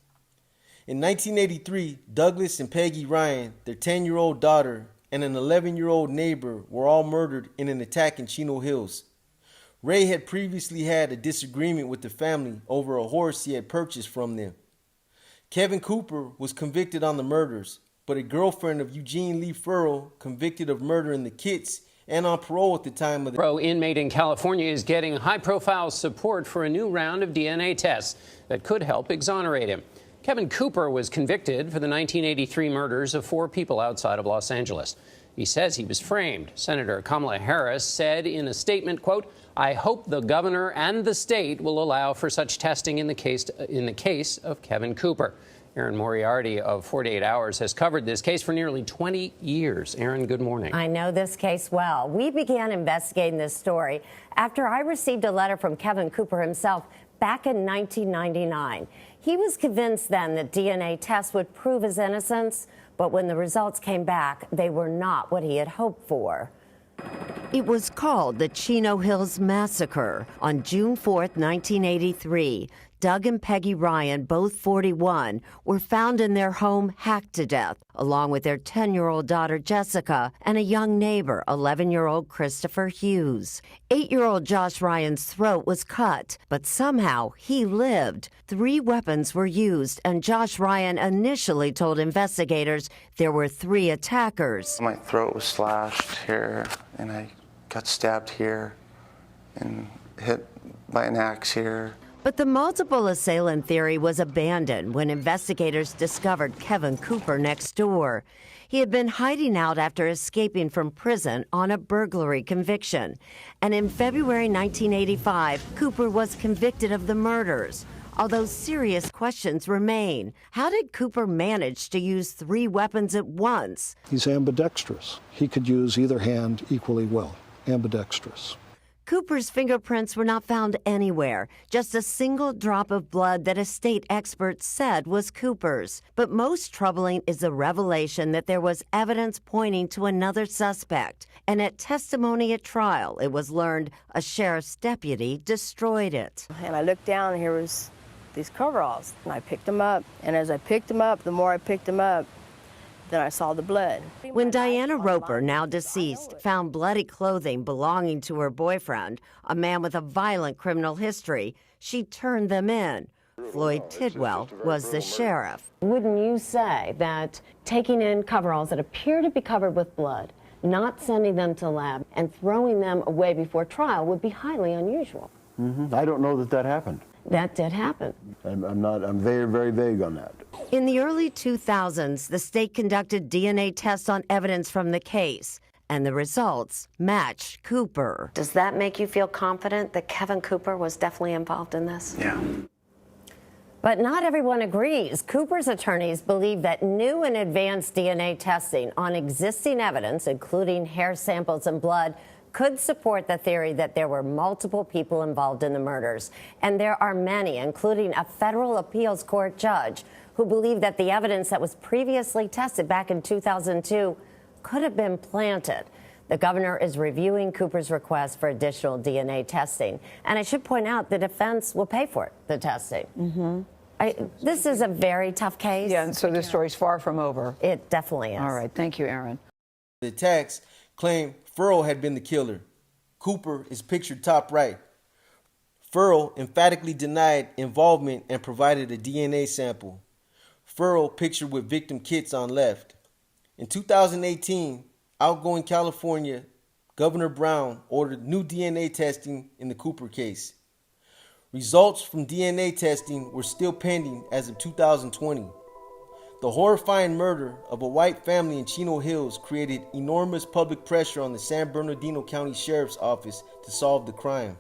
In 1983, Douglas and Peggy Ryan, their 10-year-old daughter, and an 11-year-old neighbor were all murdered in an attack in Chino Hills. Ray had previously had a disagreement with the family over a horse he had purchased from them. Kevin Cooper was convicted on the murders, but a girlfriend of Eugene Lee Furrow, convicted of murdering the Kitts and on parole at the time of the inmate in California is getting high-profile support for a new round of DNA tests that could help exonerate him. Kevin Cooper was convicted for the 1983 murders of 4 people outside of Los Angeles. He says he was framed. Senator Kamala Harris said in a statement, quote, "I hope the governor and the state will allow for such testing in the case of Kevin Cooper." Erin Moriarty of 48 Hours has covered this case for nearly 20 years. Erin, good morning. I know this case well. We began investigating this story after I received a letter from Kevin Cooper himself back in 1999. He was convinced then that DNA tests would prove his innocence, but when the results came back, they were not what he had hoped for. It was called the Chino Hills Massacre. On June 4th, 1983, Doug and Peggy Ryan, both 41, were found in their home hacked to death, along with their 10-year-old daughter Jessica and a young neighbor, 11-year-old Christopher Hughes. 8-year-old Josh Ryan's throat was cut, but somehow he lived. 3 weapons were used, and Josh Ryan initially told investigators there were 3 attackers. My throat was slashed here, and I got stabbed here and hit by an axe here. But the multiple assailant theory was abandoned when investigators discovered Kevin Cooper next door. He had been hiding out after escaping from prison on a burglary conviction. And in February 1985, Cooper was convicted of the murders. Although serious questions remain. How did Cooper manage to use 3 weapons at once? He's ambidextrous. He could use either hand equally well. Ambidextrous. Cooper's fingerprints were not found anywhere, just a single drop of blood that a state expert said was Cooper's. But most troubling is the revelation that there was evidence pointing to another suspect. And at testimony at trial, it was learned a sheriff's deputy destroyed it. And I looked down and here was these coveralls. And I picked them up. And as I picked them up, the more I picked them up, then I saw the blood. When Diana Roper, now deceased, found bloody clothing belonging to her boyfriend, a man with a violent criminal history, she turned them in. Floyd Tidwell was the sheriff. Wouldn't you say that taking in coveralls that appear to be covered with blood, not sending them to lab, and throwing them away before trial would be highly unusual? I don't know that that happened. That did happen. I'm very, very vague on that. In the early 2000s, the state conducted DNA tests on evidence from the case, and the results matched Cooper. Does that make you feel confident that Kevin Cooper was definitely involved in this? Yeah. But not everyone agrees. Cooper's attorneys believe that new and advanced DNA testing on existing evidence, including hair samples and blood, could support the theory that there were multiple people involved in the murders. And there are many, including a federal appeals court judge, who believe that the evidence that was previously tested back in 2002 could have been planted. The governor is reviewing Cooper's request for additional DNA testing. And I should point out the defense will pay for it, the testing. This is a very tough case. Yeah, and so this story's far from over. It definitely is. All right, thank you, Aaron. The attacks claim Furrow had been the killer. Cooper is pictured top right. Furrow emphatically denied involvement and provided a DNA sample. Furrow pictured with victim kits on left. In 2018, outgoing California Governor Brown ordered new DNA testing in the Cooper case. Results from DNA testing were still pending as of 2020. The horrifying murder of a white family in Chino Hills created enormous public pressure on the San Bernardino County Sheriff's Office to solve the crime.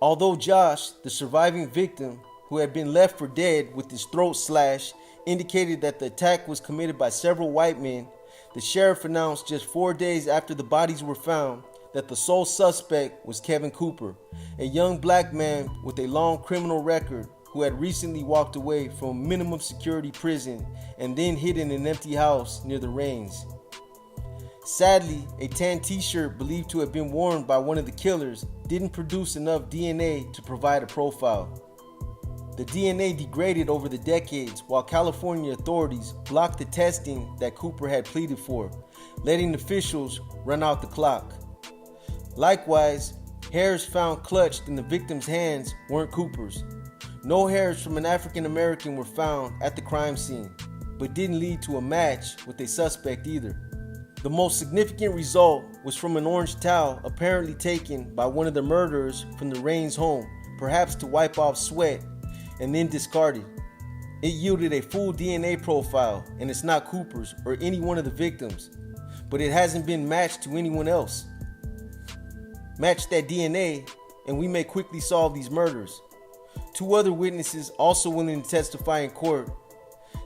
Although Josh, the surviving victim, who had been left for dead with his throat slashed, indicated that the attack was committed by several white men, the sheriff announced just 4 days after the bodies were found that the sole suspect was Kevin Cooper, a young black man with a long criminal record who had recently walked away from minimum security prison and then hid in an empty house near the Rains. Sadly, a tan t-shirt believed to have been worn by one of the killers didn't produce enough DNA to provide a profile. The DNA degraded over the decades while California authorities blocked the testing that Cooper had pleaded for, letting officials run out the clock. Likewise, hairs found clutched in the victim's hands weren't Cooper's. No hairs from an African American were found at the crime scene, but didn't lead to a match with a suspect either. The most significant result was from an orange towel apparently taken by one of the murderers from the Rains home, perhaps to wipe off sweat, and then discarded. It yielded a full DNA profile, and it's not Cooper's or any one of the victims, but it hasn't been matched to anyone else. Match that DNA, and we may quickly solve these murders. 2 other witnesses also willing to testify in court,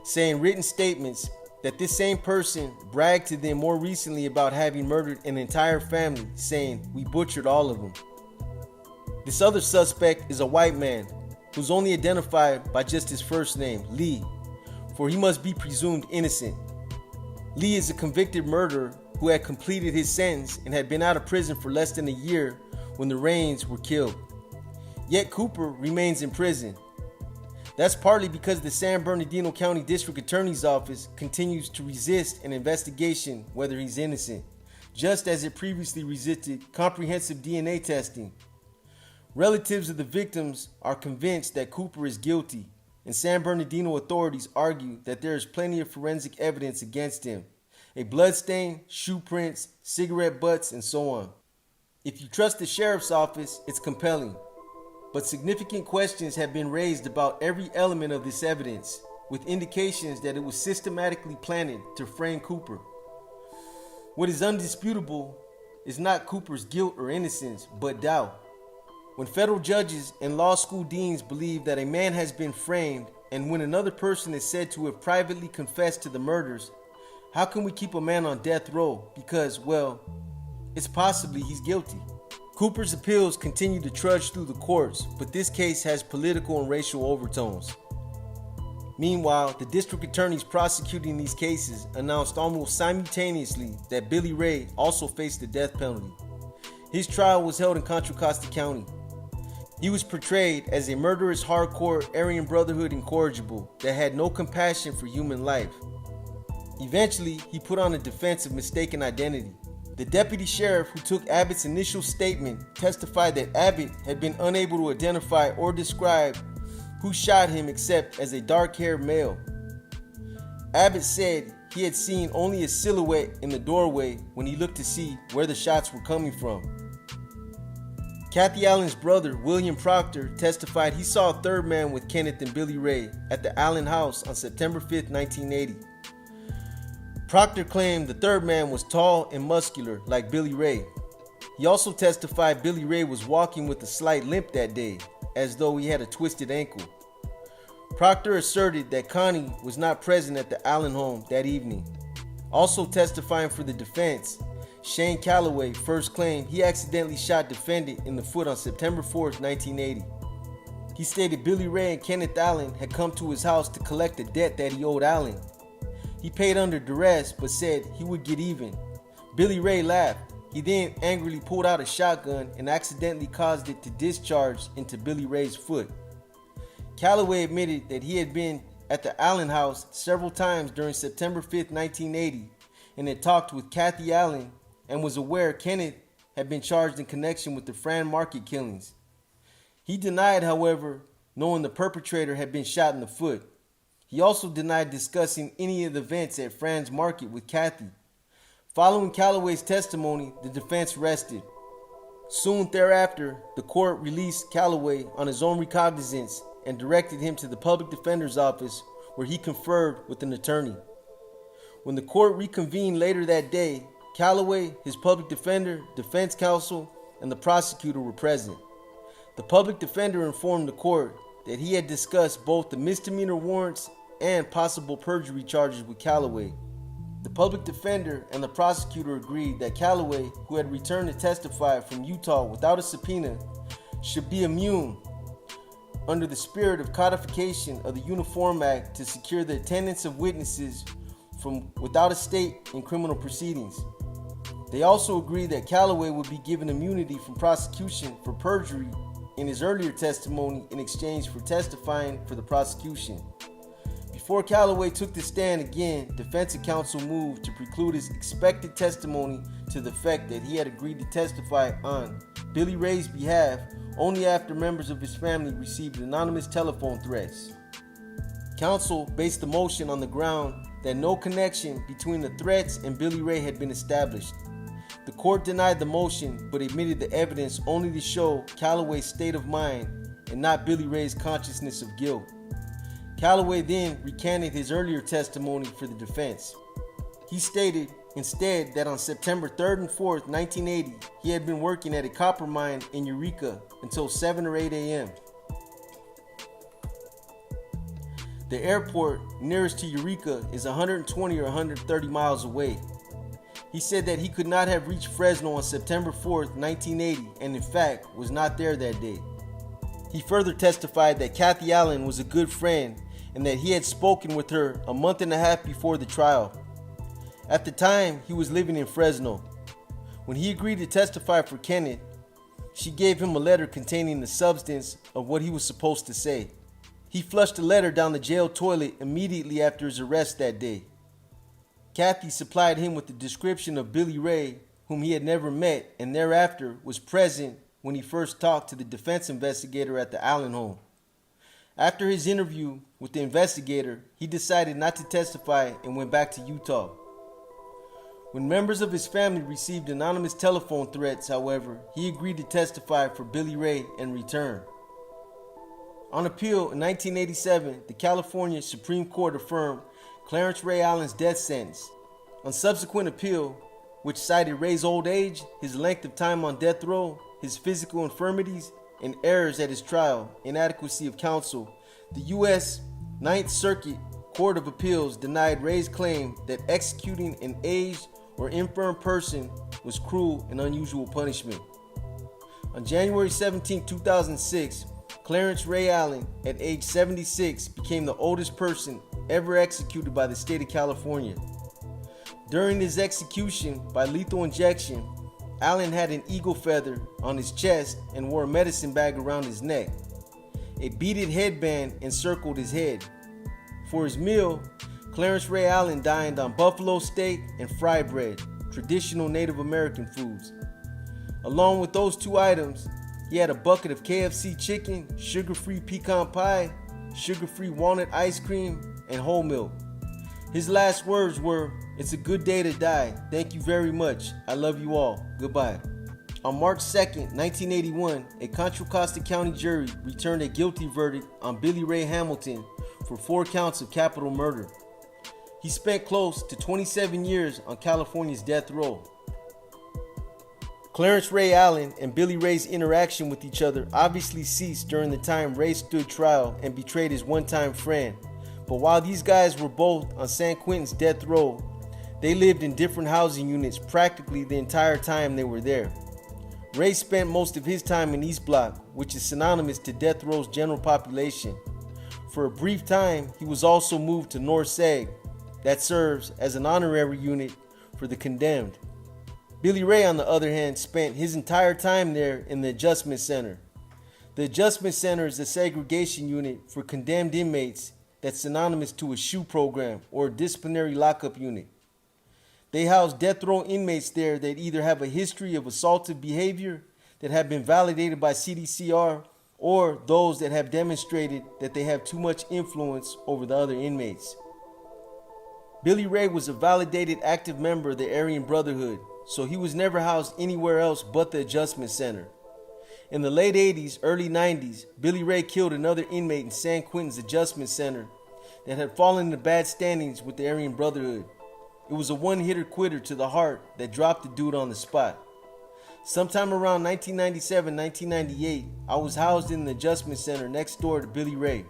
saying written statements that this same person bragged to them more recently about having murdered an entire family, saying, "We butchered all of them." This other suspect is a white man who's only identified by just his first name, Lee, for he must be presumed innocent. Lee is a convicted murderer who had completed his sentence and had been out of prison for less than a year when the Rains were killed. Yet Cooper remains in prison. That's partly because the San Bernardino County District Attorney's Office continues to resist an investigation whether he's innocent, just as it previously resisted comprehensive DNA testing. Relatives of the victims are convinced that Cooper is guilty, and San Bernardino authorities argue that there is plenty of forensic evidence against him: a bloodstain, shoe prints, cigarette butts, and so on. If you trust the sheriff's office, it's compelling. But significant questions have been raised about every element of this evidence, with indications that it was systematically planted to frame Cooper. What is undisputable is not Cooper's guilt or innocence, but doubt. When federal judges and law school deans believe that a man has been framed, and when another person is said to have privately confessed to the murders, how can we keep a man on death row because, well, it's possibly he's guilty? Cooper's appeals continue to trudge through the courts, but this case has political and racial overtones. Meanwhile, the district attorneys prosecuting these cases announced almost simultaneously that Billy Ray also faced the death penalty. His trial was held in Contra Costa County. He was portrayed as a murderous, hardcore Aryan Brotherhood incorrigible that had no compassion for human life. Eventually, he put on a defense of mistaken identity. The deputy sheriff who took Abbott's initial statement testified that Abbott had been unable to identify or describe who shot him except as a dark-haired male. Abbott said he had seen only a silhouette in the doorway when he looked to see where the shots were coming from. Kathy Allen's brother, William Proctor, testified he saw a third man with Kenneth and Billy Ray at the Allen house on September 5, 1980. Proctor claimed the third man was tall and muscular like Billy Ray. He also testified Billy Ray was walking with a slight limp that day, as though he had a twisted ankle. Proctor asserted that Connie was not present at the Allen home that evening. Also testifying for the defense, Shane Calloway first claimed he accidentally shot defendant in the foot on September 4, 1980. He stated Billy Ray and Kenneth Allen had come to his house to collect a debt that he owed Allen. He paid under duress but said he would get even. Billy Ray laughed. He then angrily pulled out a shotgun and accidentally caused it to discharge into Billy Ray's foot. Calloway admitted that he had been at the Allen house several times during September 5, 1980 and had talked with Kathy Allen and was aware Kenneth had been charged in connection with the Franz Market killings. He denied, however, knowing the perpetrator had been shot in the foot. He also denied discussing any of the events at Franz Market with Kathy. Following Calloway's testimony, the defense rested. Soon thereafter, the court released Calloway on his own recognizance and directed him to the public defender's office where he conferred with an attorney. When the court reconvened later that day, Calloway, his public defender, defense counsel, and the prosecutor were present. The public defender informed the court that he had discussed both the misdemeanor warrants and possible perjury charges with Calloway. The public defender and the prosecutor agreed that Calloway, who had returned to testify from Utah without a subpoena, should be immune under the spirit of codification of the Uniform Act to secure the attendance of witnesses from without a state in criminal proceedings. They also agreed that Calloway would be given immunity from prosecution for perjury in his earlier testimony in exchange for testifying for the prosecution. Before Calloway took the stand again, defense counsel moved to preclude his expected testimony to the effect that he had agreed to testify on Billy Ray's behalf only after members of his family received anonymous telephone threats. Counsel based the motion on the ground that no connection between the threats and Billy Ray had been established. The court denied the motion but admitted the evidence only to show Calloway's state of mind and not Billy Ray's consciousness of guilt. Calloway then recanted his earlier testimony for the defense. He stated instead that on September 3rd and 4th, 1980, he had been working at a copper mine in Eureka until 7 or 8 a.m. The airport nearest to Eureka is 120 or 130 miles away. He said that he could not have reached Fresno on September 4th, 1980, and in fact was not there that day. He further testified that Kathy Allen was a good friend and that he had spoken with her a month and a half before the trial. At the time, he was living in Fresno. When he agreed to testify for Kenneth, she gave him a letter containing the substance of what he was supposed to say. He flushed the letter down the jail toilet immediately after his arrest that day. Kathy supplied him with the description of Billy Ray, whom he had never met and thereafter was present when he first talked to the defense investigator at the Allen home. After his interview with the investigator, he decided not to testify and went back to Utah. When members of his family received anonymous telephone threats, however, he agreed to testify for Billy Ray and return. On appeal in 1987, the California Supreme Court affirmed Clarence Ray Allen's death sentence. On subsequent appeal, which cited Ray's old age, his length of time on death row, his physical infirmities, and errors at his trial, inadequacy of counsel, the U.S. Ninth Circuit Court of Appeals denied Ray's claim that executing an aged or infirm person was cruel and unusual punishment. On January 17, 2006, Clarence Ray Allen, at age 76, became the oldest person ever executed by the state of California. During his execution by lethal injection, Allen had an eagle feather on his chest and wore a medicine bag around his neck. A beaded headband encircled his head. For his meal, Clarence Ray Allen dined on buffalo steak and fry bread, traditional Native American foods. Along with those two items, he had a bucket of KFC chicken, sugar-free pecan pie, sugar-free walnut ice cream, and whole milk. His last words were, "It's a good day to die. Thank you very much. I love you all. Goodbye." On March 2nd, 1981, a Contra Costa County jury returned a guilty verdict on Billy Ray Hamilton for 4 counts of capital murder. He spent close to 27 years on California's death row. Clarence Ray Allen and Billy Ray's interaction with each other obviously ceased during the time Ray stood trial and betrayed his one-time friend. But while these guys were both on San Quentin's death row, they lived in different housing units practically the entire time they were there. Ray spent most of his time in East Block, which is synonymous to death row's general population. For a brief time, he was also moved to North Sag, that serves as an honorary unit for the condemned. Billy Ray, on the other hand, spent his entire time there in the Adjustment Center. The Adjustment Center is a segregation unit for condemned inmates that's synonymous to a SHU program or a disciplinary lockup unit. They house death row inmates there that either have a history of assaultive behavior that have been validated by CDCR or those that have demonstrated that they have too much influence over the other inmates. Billy Ray was a validated active member of the Aryan Brotherhood, so he was never housed anywhere else but the Adjustment Center. In the late 80s, early 90s, Billy Ray killed another inmate in San Quentin's Adjustment Center that had fallen into bad standings with the Aryan Brotherhood. It was a one-hitter quitter to the heart that dropped the dude on the spot. Sometime around 1997-1998, I was housed in the Adjustment Center next door to Billy Ray.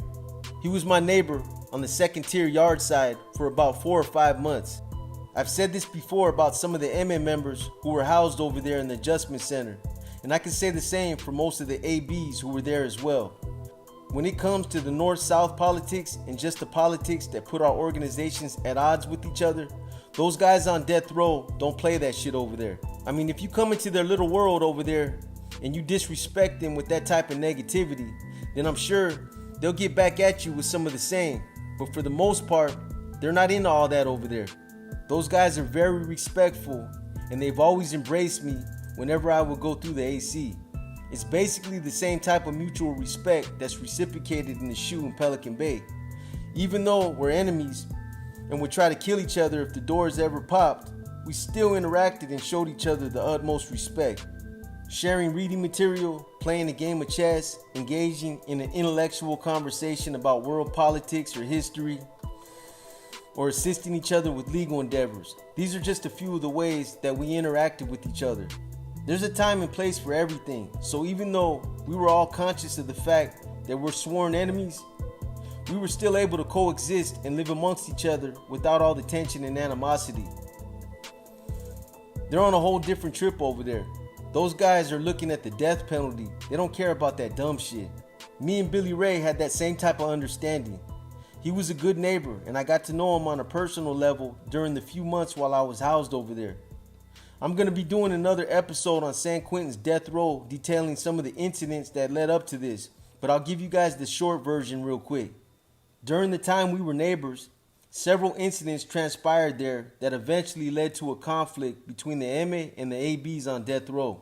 He was my neighbor on the second-tier yard side for about 4 or 5 months. I've said this before about some of the MA members who were housed over there in the Adjustment Center, and I can say the same for most of the ABs who were there as well. When it comes to the North-South politics and just the politics that put our organizations at odds with each other, those guys on death row don't play that shit over there. I mean, if you come into their little world over there and you disrespect them with that type of negativity, then I'm sure they'll get back at you with some of the same. But for the most part, they're not into all that over there. Those guys are very respectful, and they've always embraced me whenever I would go through the AC. It's basically the same type of mutual respect that's reciprocated in the SHU in Pelican Bay. Even though we're enemies and would try to kill each other if the doors ever popped, we still interacted and showed each other the utmost respect. Sharing reading material, playing a game of chess, engaging in an intellectual conversation about world politics or history, or assisting each other with legal endeavors. These are just a few of the ways that we interacted with each other. There's a time and place for everything, so even though we were all conscious of the fact that we're sworn enemies, we were still able to coexist and live amongst each other without all the tension and animosity. They're on a whole different trip over there. Those guys are looking at the death penalty. They don't care about that dumb shit. Me and Billy Ray had that same type of understanding. He was a good neighbor, and I got to know him on a personal level during the few months while I was housed over there. I'm going to be doing another episode on San Quentin's death row detailing some of the incidents that led up to this, but I'll give you guys the short version real quick. During the time we were neighbors, several incidents transpired there that eventually led to a conflict between the MA and the ABs on death row.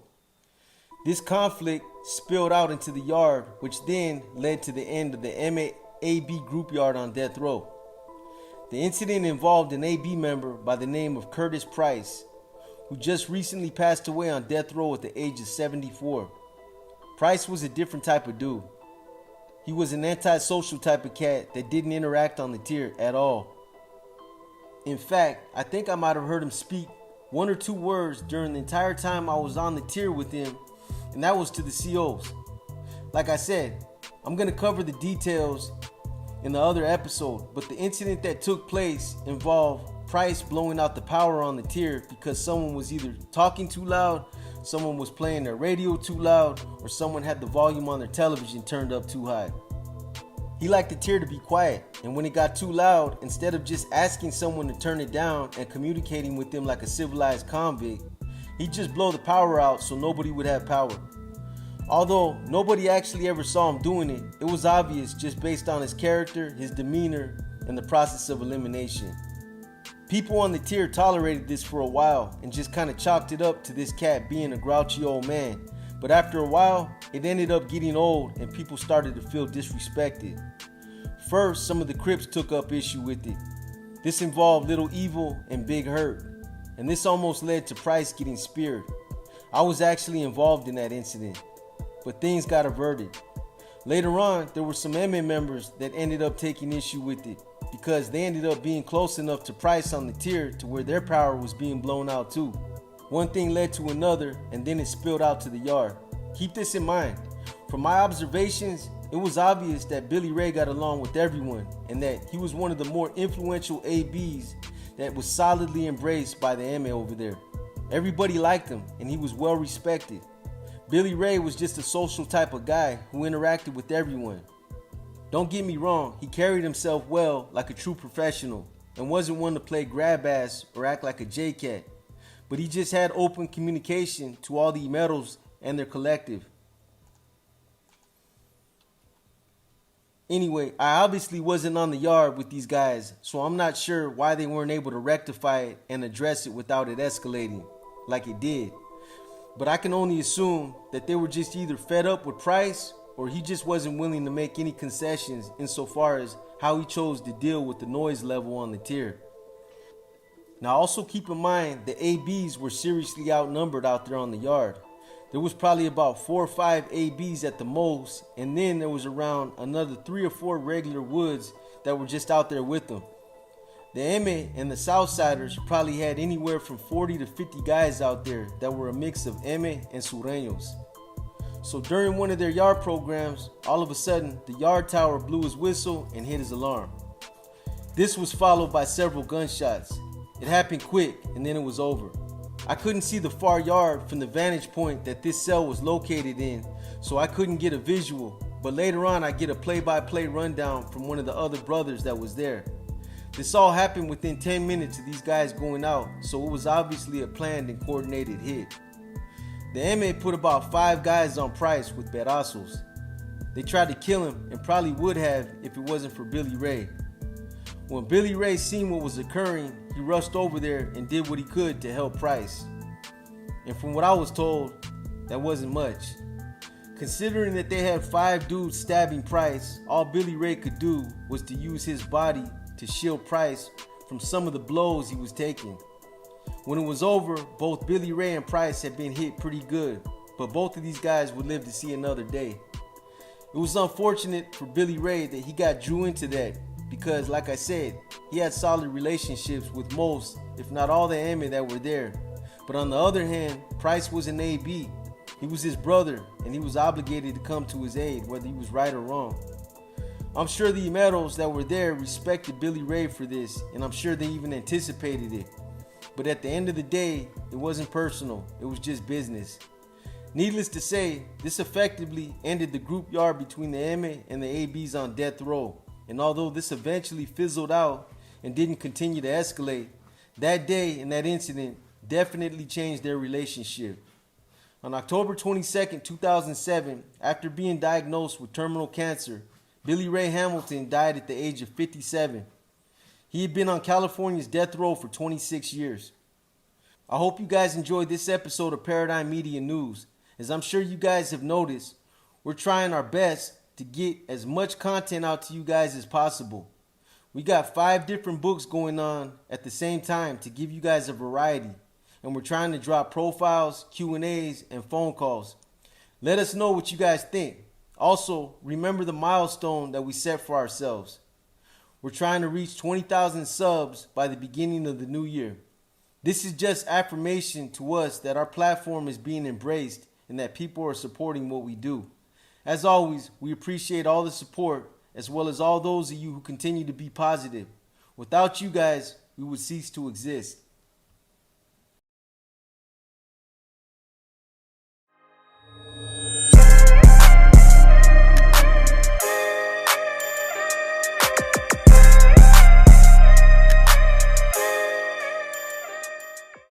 This conflict spilled out into the yard, which then led to the end of the MA-AB group yard on death row. The incident involved an AB member by the name of Curtis Price, who just recently passed away on death row at the age of 74. Price was a different type of dude. He was an antisocial type of cat that didn't interact on the tier at all. In fact, I think I might have heard him speak 1 or 2 words during the entire time I was on the tier with him, and that was to the COs. Like I said, I'm going to cover the details in the other episode, but the incident that took place involved Price blowing out the power on the tier because someone was either talking too loud, someone was playing their radio too loud or someone had the volume on their television turned up too high. He liked the tier to be quiet, and when it got too loud, instead of just asking someone to turn it down and communicating with them like a civilized convict, he'd just blow the power out so nobody would have power. Although nobody actually ever saw him doing it, it was obvious just based on his character, his demeanor, and the process of elimination. People on the tier tolerated this for a while and just kind of chalked it up to this cat being a grouchy old man. But after a while, it ended up getting old and people started to feel disrespected. First, some of the Crips took up issue with it. This involved Little Evil and Big Hurt, and this almost led to Price getting speared. I was actually involved in that incident, but things got averted. Later on, there were some MA members that ended up taking issue with it because they ended up being close enough to Price on the tier to where their power was being blown out too. One thing led to another, and then it spilled out to the yard. Keep this in mind. From my observations, it was obvious that Billy Ray got along with everyone and that he was one of the more influential ABs that was solidly embraced by the MA over there. Everybody liked him and he was well respected. Billy Ray was just a social type of guy who interacted with everyone. Don't get me wrong, he carried himself well like a true professional and wasn't one to play grab ass or act like a J-cat. But he just had open communication to all the Imeros and their collective. Anyway, I obviously wasn't on the yard with these guys, so I'm not sure why they weren't able to rectify it and address it without it escalating, like it did. But I can only assume that they were just either fed up with Price or he just wasn't willing to make any concessions insofar as how he chose to deal with the noise level on the tier. Now also keep in mind the ABs were seriously outnumbered out there on the yard. There was probably about 4 or 5 ABs at the most, and then there was around another 3 or 4 regular Woods that were just out there with them. The MA and the Southsiders probably had anywhere from 40 to 50 guys out there that were a mix of MA and Sureños. So during one of their yard programs, all of a sudden the yard tower blew his whistle and hit his alarm. This was followed by several gunshots. It happened quick and then it was over. I couldn't see the far yard from the vantage point that this cell was located in, so I couldn't get a visual, but later on I get a play-by-play rundown from one of the other brothers that was there. This all happened within 10 minutes of these guys going out, so it was obviously a planned and coordinated hit. The MA put about 5 guys on Price with pedazos. They tried to kill him and probably would have if it wasn't for Billy Ray. When Billy Ray seen what was occurring, he rushed over there and did what he could to help Price. And from what I was told, that wasn't much. Considering that they had 5 dudes stabbing Price, all Billy Ray could do was to use his body to shield Price from some of the blows he was taking. When it was over, both Billy Ray and Price had been hit pretty good, but both of these guys would live to see another day. It was unfortunate for Billy Ray that he got drew into that because, like I said, he had solid relationships with most, if not all the MA that were there. But on the other hand, Price was an AB. He was his brother, and he was obligated to come to his aid, whether he was right or wrong. I'm sure the Imeros that were there respected Billy Ray for this, and I'm sure they even anticipated it. But at the end of the day, it wasn't personal, it was just business. Needless to say, this effectively ended the group yard between the MA and the ABs on death row. And although this eventually fizzled out and didn't continue to escalate, that day and that incident definitely changed their relationship. On October 22nd, 2007, after being diagnosed with terminal cancer, Billy Ray Hamilton died at the age of 57. He had been on California's death row for 26 years. I hope you guys enjoyed this episode of Paradigm Media News. As I'm sure you guys have noticed, we're trying our best to get as much content out to you guys as possible. We got 5 different books going on at the same time to give you guys a variety, and we're trying to drop profiles, Q&As, and phone calls. Let us know what you guys think. Also, remember the milestone that we set for ourselves. We're trying to reach 20,000 subs by the beginning of the new year. This is just affirmation to us that our platform is being embraced and that people are supporting what we do. As always, we appreciate all the support as well as all those of you who continue to be positive. Without you guys, we would cease to exist.